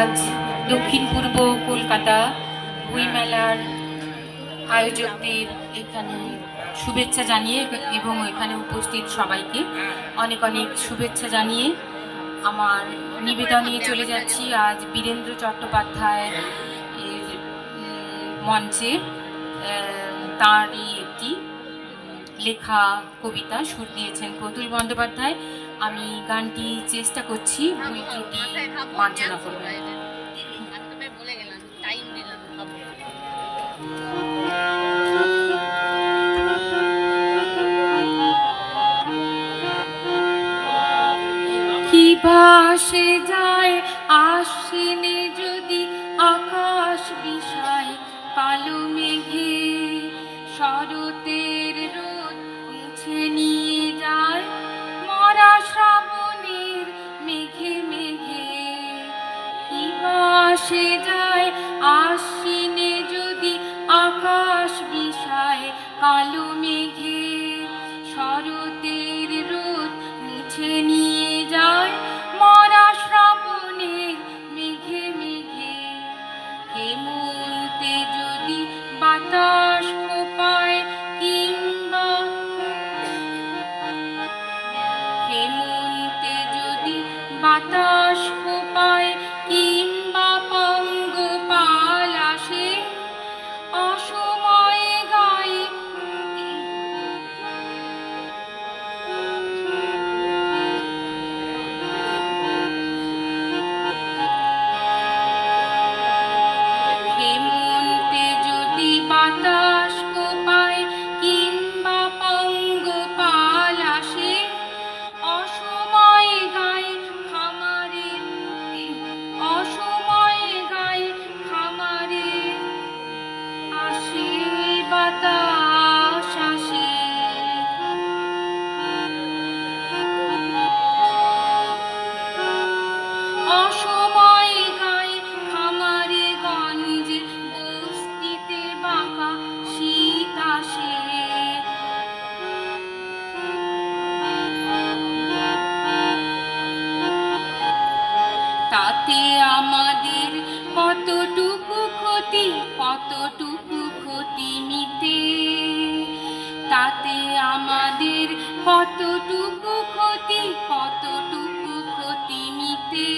আজ দক্ষিণ পূর্ব কলকাতা বইমেলার আয়োজকদের এখানে শুভেচ্ছা জানিয়ে এবং এখানে উপস্থিত সবাইকে অনেক অনেক শুভেচ্ছা জানিয়ে আমার নিবেদনে চলে যাচ্ছি আজ বীরেন্দ্র চট্টোপাধ্যায়ের মঞ্চে তাঁরই একটি লেখা কবিতা সুর দিয়েছেন প্রতুল বন্দ্যোপাধ্যায়। আমি গানটি চেষ্টা করছি, ভুল ত্রুটি মার্জনা করবেন। কি ভাসে যায় আশ্বিনে যদি আকাশ বিষায় কালো মেঘে, শরতের রোদ মুছে নিয়ে যায় মরা শ্রাবণের মেঘে মেঘে। কি ভাসে যায় আশ্বিনে যদি আকাশ বিষায় কালো মেঘে, শরতের রোদ মুছে নিয়ে যায় মরা শ্রাবণের মেঘে মেঘে। হেমন্তে যদি বাতাস কোপায় কিংবা হেমন্তে যদি বাতাস কোপায় কিংবা পঙ্গপাল আসে অসময়ে গায়ে হেমন্তে যদি বাতাস কোপায় কিংবা পঙ্গপাল আসে অসময়ে গায়ে খামারে অসময়ে গায়ে খামারে আসে বাতাস আসে। অসময়ে গায়ে খামারে গঞ্জে বস্তিতে বাঁকা শীত আসে। তাতে আমাদের কতটুকু ক্ষতি মিটে, তাতে আমাদের কতটুকু ক্ষতি মিটে।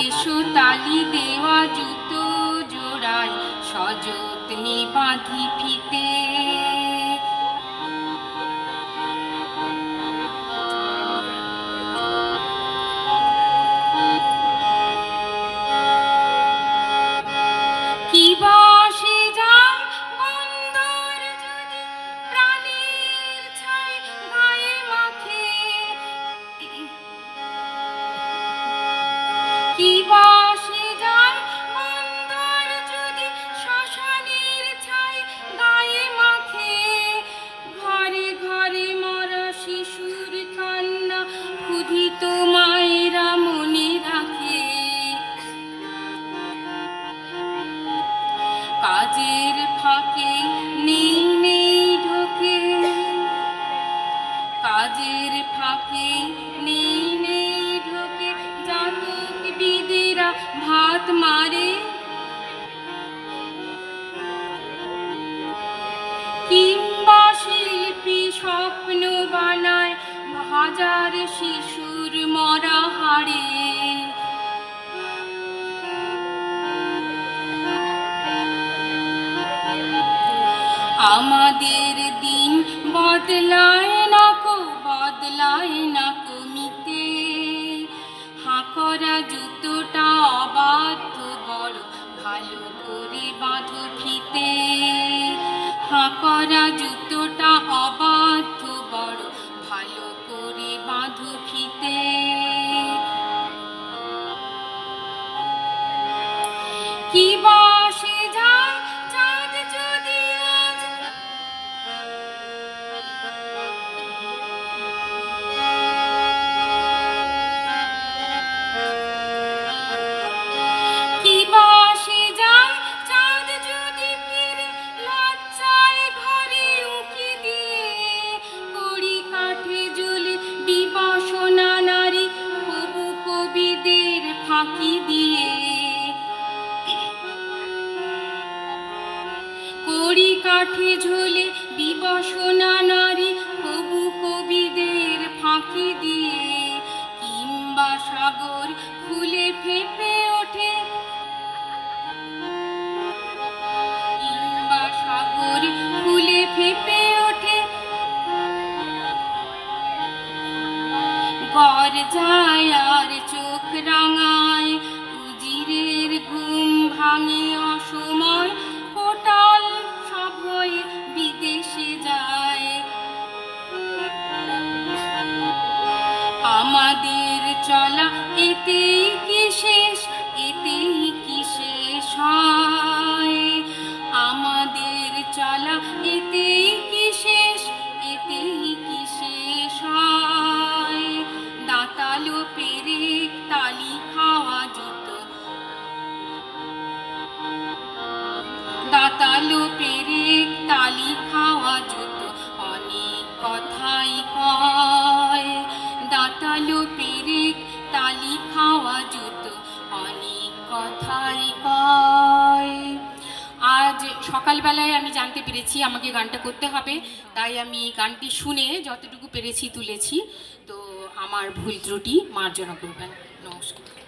এসো তালি দেওয়া জুতো জোড়ায় সযত্নে বাঁধি ফিতে, কি বাসে যায় বন্দর যদি প্রাণের ছাই গায়ে মাখে, কি বাসে যায় বন্দর যদি শ্মশানের ছাই গায়ে মাখে। ঘরে ঘরে মরা শিশুর কান্না ক্ষুধিত মায়েরা মনে রাখে। কাজের ফাঁকে নেই নেই ঢোকে, কাজের ফাঁকে নেই নেই ঢোকে জাতক বিদেরা ভাত মারে। কিংবা শিল্পী স্বপ্ন বানায় হাজার শিশুর মরা হাড়ে। আমাদের দিন বদলায় না কমিতে, হাঁকরা জুতোটা অবাধ্য বড় ভালো করে বাঁধো ফিতে। হাঁকরা জুতোটা অবাধ্য বড় ভালো করে বাঁধো ফিতে। কি বাসে যায় চাঁদ যদি আজ কি বাসে যায় চাঁদ যদি ফিরে লজ্জায় ঘরে উঁকি দিয়ে ফাঁকি দিয়ে, কড়ি কাঠে ঝোলে বিবসনা নারী হবু কবিদের ফাঁকি দিয়ে, কিংবা সাগর ফুলে ফেঁপে ওঠে, কিংবা সাগর ফুলে ফেঁপে ওঠে, গর যায় আর চোখ রাঙায়, উজিরের ঘুম ভাঙে অসময়, কোটাল সভয়ে বিদেশে যায়। আমাদের চলা এতেই কি শেষ, এতেই কি শেষ হয়, আমাদের চলা এতেই কি শেষ, এতেই কি শেষ হয়। দাঁতালো পেরেক তালি খাওয়া জুতো, দাঁতালো পেরেক তালি খাওয়া জুতো অনেক কথাই কয়, দাঁতালো পেরেক তালি খাওয়া জুতো অনেক কথাই কয়। আজ সকালবেলায় আমি জানতে পেরেছি আমাকে গানটা করতে হবে, তাই আমি এই গানটি শুনে যতটুকু পেরেছি তুলেছি। তো আমার ভুল ত্রুটি মার্জনা করবেন। নমস্কার।